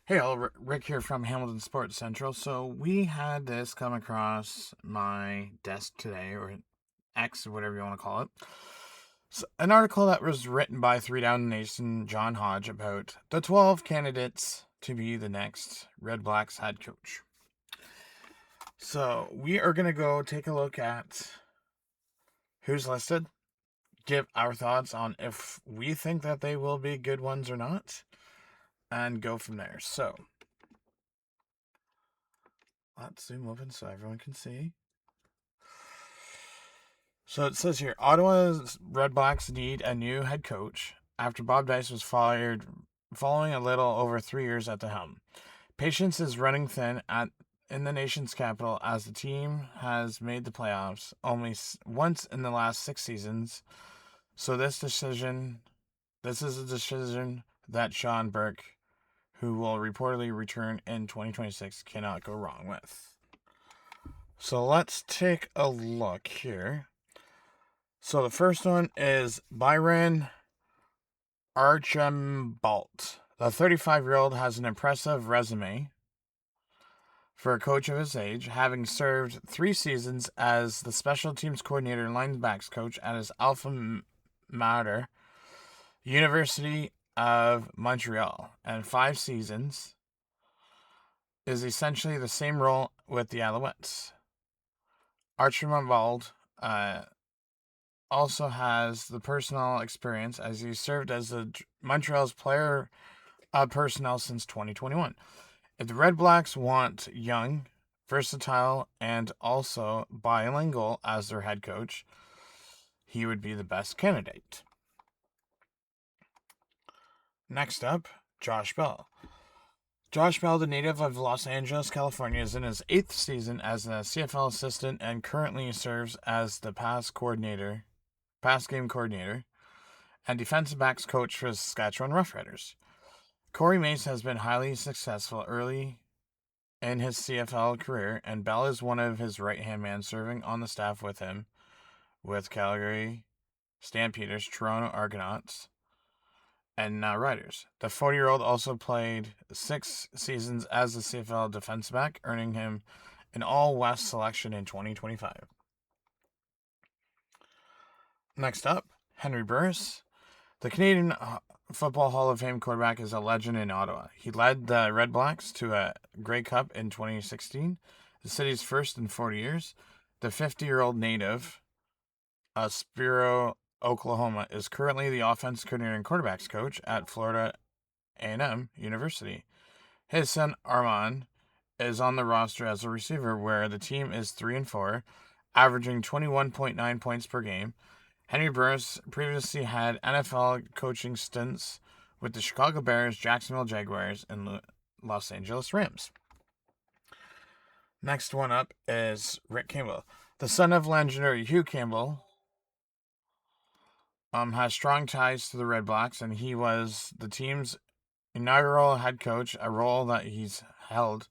Hey all, Rick here from Hamilton Sports Central. So we had this come across my desk today, or X, or whatever you want to call it. So, an article that was written by 3Down Nation John Hodge about the 12 candidates to be the next Redblacks head coach. So we are going to go take a look at who's listed, give our thoughts on if we think that they will be good ones or not, and go from there. So let's zoom open so everyone can see. So it says here, Ottawa Redblacks need a new head coach after Bob Dice was fired following a little over 3 years at the helm. Patience is running thin in the nation's capital as the team has made the playoffs only once in the last 6 seasons. So this is a decision that Sean Burke, who will reportedly return in 2026, cannot go wrong with. So let's take a look here. So the first one is Byron Archambault. The 35-year-old has an impressive resume for a coach of his age, having served 3 seasons as the special teams coordinator and linebacks coach at his alma mater, University of Montreal, and 5 seasons is essentially the same role with the Alouettes. Archambault also has the personal experience as he served as the Montreal's player personnel since 2021. If the Redblacks want young, versatile, and also bilingual as their head coach, he would be the best candidate. Next up, Josh Bell. Josh Bell, the native of Los Angeles, California, is in his 8th season as a CFL assistant and currently serves as the pass game coordinator, and defensive backs coach for the Saskatchewan Roughriders. Corey Mace has been highly successful early in his CFL career, and Bell is one of his right-hand man serving on the staff with him with Calgary Stampeders, Toronto Argonauts, and now Riders. The 40-year-old also played 6 seasons as a CFL defensive back, earning him an All-West selection in 2025. Next up, Henry Burris. The Canadian Football Hall of Fame quarterback is a legend in Ottawa. He led the Redblacks to a Grey Cup in 2016, the city's first in 40 years. The 50-year-old native of Spiro, Oklahoma, is currently the offense coordinator and quarterbacks coach at Florida A&M University. His son Armand is on the roster as a receiver, where the team is 3-4, averaging 21.9 points per game. Henry Burris previously had NFL coaching stints with the Chicago Bears, Jacksonville Jaguars, and Los Angeles Rams. Next one up is Rick Campbell. The son of legendary Hugh Campbell has strong ties to the Redblacks, and he was the team's inaugural head coach, a role that he's held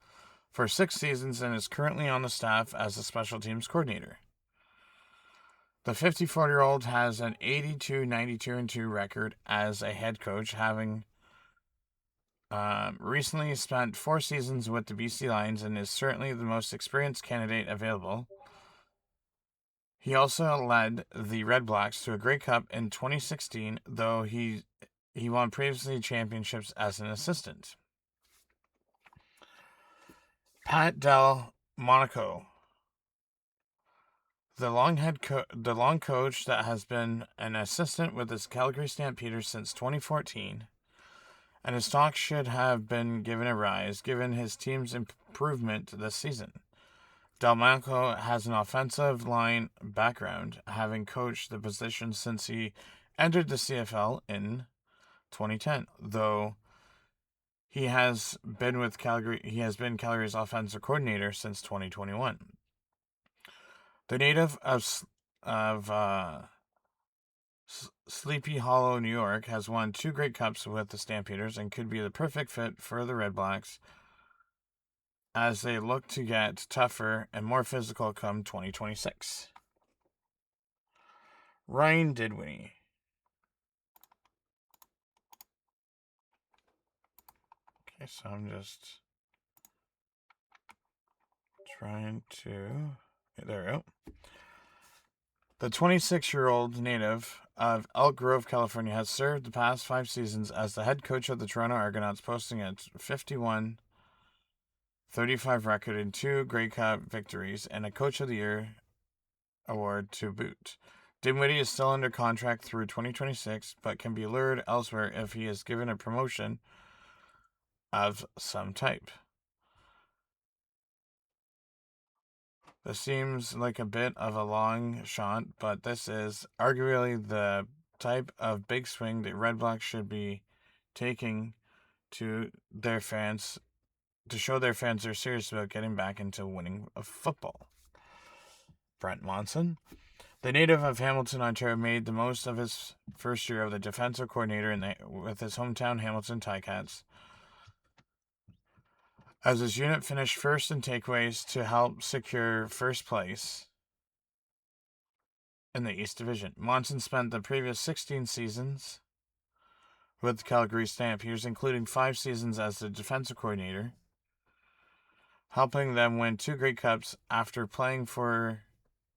for 6 seasons and is currently on the staff as a special teams coordinator. The 54-year-old has an 82-92-2 record as a head coach, having recently spent 4 seasons with the BC Lions, and is certainly the most experienced candidate available. He also led the Redblacks to a Grey Cup in 2016, though he won previously championships as an assistant. Pat Del Monaco. The long coach that has been an assistant with the Calgary Stampeders since 2014, and his stock should have been given a rise given his team's improvement this season. Delmonico has an offensive line background, having coached the position since he entered the CFL in 2010, though he has been Calgary's offensive coordinator since 2021. The native of Sleepy Hollow, New York, has won 2 Grey Cups with the Stampeders and could be the perfect fit for the Redblacks as they look to get tougher and more physical come 2026. Ryan Dinwiddie. Okay, so I'm just trying to... There we go. The 26-year-old native of Elk Grove, California, has served the past 5 seasons as the head coach of the Toronto Argonauts, posting a 51-35 record in 2 Grey Cup victories and a Coach of the Year award to boot. Dinwiddie is still under contract through 2026, but can be lured elsewhere if he is given a promotion of some type. This seems like a bit of a long shot, but this is arguably the type of big swing that Redblacks should be taking to their fans, to show their fans they're serious about getting back into winning of football. Brent Monson. The native of Hamilton, Ontario, made the most of his first year of the defensive coordinator with his hometown Hamilton Ticats, as his unit finished first in takeaways to help secure first place in the East Division. Monson spent the previous 16 seasons with the Calgary Stampeders, including 5 seasons as the defensive coordinator, helping them win 2 Grey Cups after playing for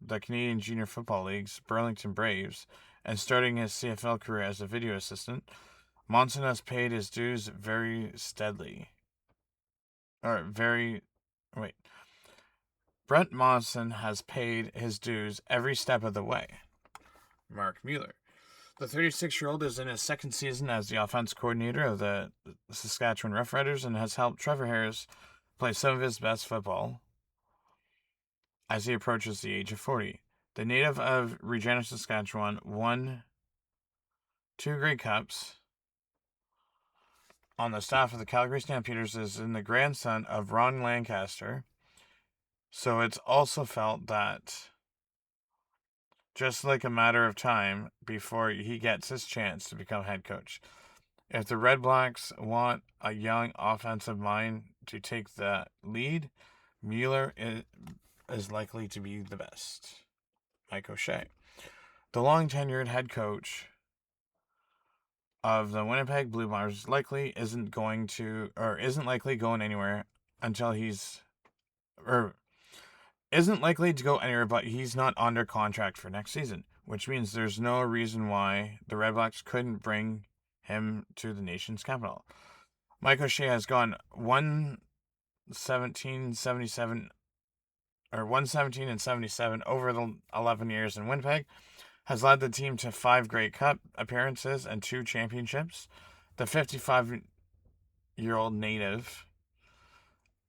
the Canadian Junior Football League's Burlington Braves and starting his CFL career as a video assistant. Monson has paid his dues Brent Monson has paid his dues every step of the way. Mark Mueller. The 36-year-old is in his second season as the offense coordinator of the Saskatchewan Roughriders and has helped Trevor Harris play some of his best football as he approaches the age of 40. The native of Regina, Saskatchewan, won 2 Grey Cups. On the staff of the Calgary Stampeders is the grandson of Ron Lancaster, so it's also felt that just like a matter of time before he gets his chance to become head coach. If the Redblacks want a young offensive mind to take the lead, Mueller is likely to be the best. Mike O'Shea. The long-tenured head coach of the Winnipeg Blue Bombers isn't likely going anywhere but he's not under contract for next season, which means there's no reason why the Redblacks couldn't bring him to the nation's capital. Mike O'Shea has gone 117-77 over the 11 years in Winnipeg, has led the team to 5 Grey Cup appearances and 2 championships. The 55-year-old native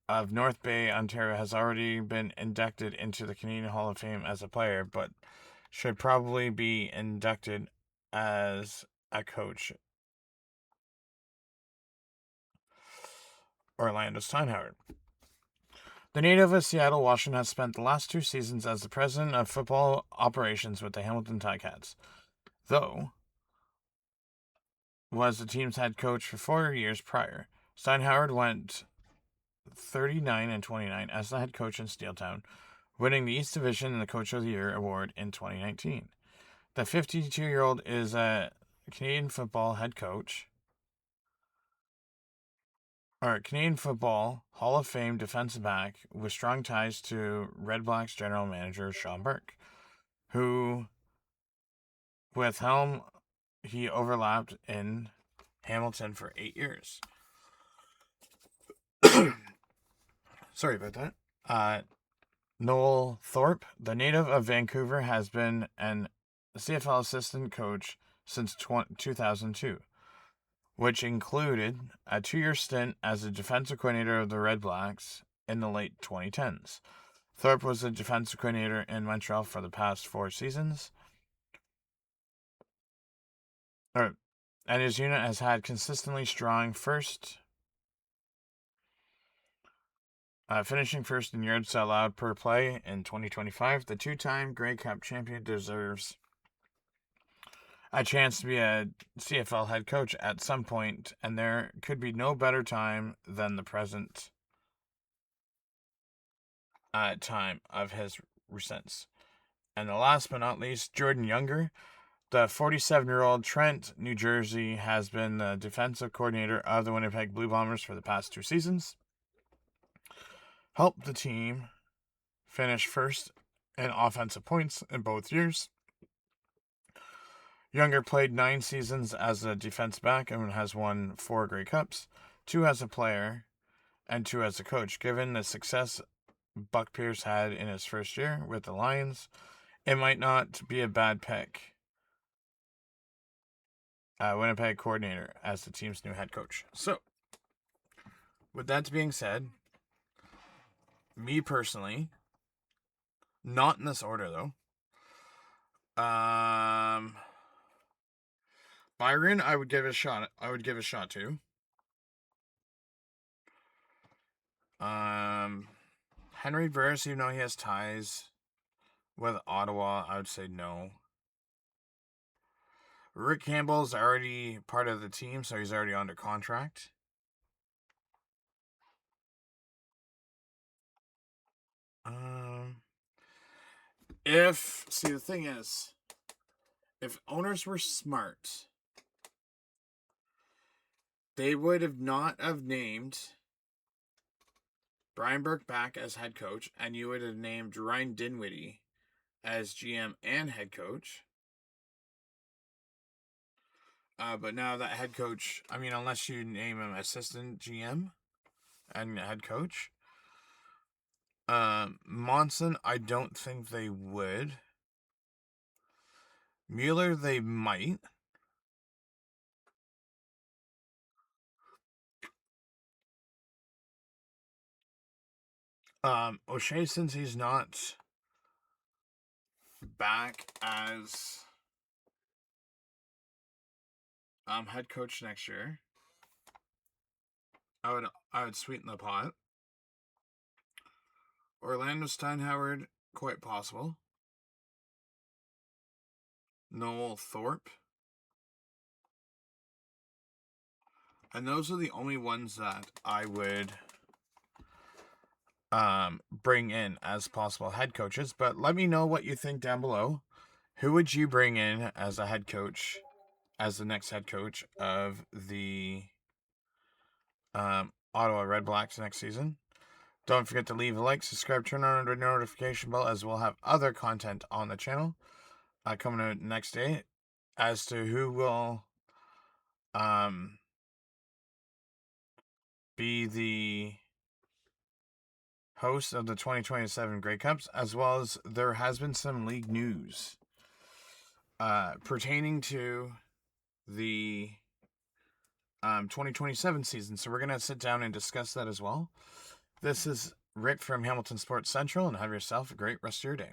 of North Bay, Ontario, has already been inducted into the Canadian Hall of Fame as a player, but should probably be inducted as a coach. Orlando Steinhauer. The native of Seattle, Washington, has spent the last 2 seasons as the president of football operations with the Hamilton Ticats, though was the team's head coach for 4 years prior. Steinhauer went 39-29 as the head coach in Steeltown, winning the East Division and the Coach of the Year award in 2019. The 52-year-old is a Canadian Football Hall of Fame defensive back with strong ties to Redblacks general manager Sean Burke, who, with whom he overlapped in Hamilton for 8 years. Sorry about that. Noel Thorpe, the native of Vancouver, has been an CFL assistant coach since 2002, which included a 2-year stint as a defensive coordinator of the Redblacks in the late 2010s. Thorpe was a defensive coordinator in Montreal for the past 4 seasons, and his unit has had consistently strong finishing first in yards allowed per play in 2025. The 2-time Grey Cup champion deserves a chance to be a CFL head coach at some point, and there could be no better time than the present time of his recents. And the last but not least, Jordan Younger. The 47-year-old Trent, New Jersey, has been the defensive coordinator of the Winnipeg Blue Bombers for the past 2 seasons. Helped the team finish first in offensive points in both years. Younger played 9 seasons as a defense back and has won 4 Grey Cups, 2 as a player and 2 as a coach. Given the success Buck Pierce had in his first year with the Lions, it might not be a bad pick. Winnipeg coordinator as the team's new head coach. So, with that being said, me personally, not in this order though. Byron, I would give a shot. I would give a shot to. Henry Burris, even though he has ties with Ottawa, I would say no. Rick Campbell's already part of the team, so he's already under contract. The thing is, if owners were smart, they would have not have named Brian Burke back as head coach, and you would have named Ryan Dinwiddie as GM and head coach. But now that head coach, I mean, unless you name him assistant GM and head coach. Monson, I don't think they would. Mueller, they might. O'Shea, since he's not back as head coach next year, I would sweeten the pot. Orlando Steinhauer, quite possible. Noel Thorpe. And those are the only ones that I would bring in as possible head coaches. But let me know what you think down below. Who would you bring in as a head coach, as the next head coach of the Ottawa Redblacks next season? Don't forget to leave a like, subscribe, turn on the notification bell, as we'll have other content on the channel coming out next day as to who will be the host of the 2027 Grey Cups, as well as there has been some league news pertaining to the 2027 season. So we're going to sit down and discuss that as well. This is Rick from Hamilton Sports Central, and have yourself a great rest of your day.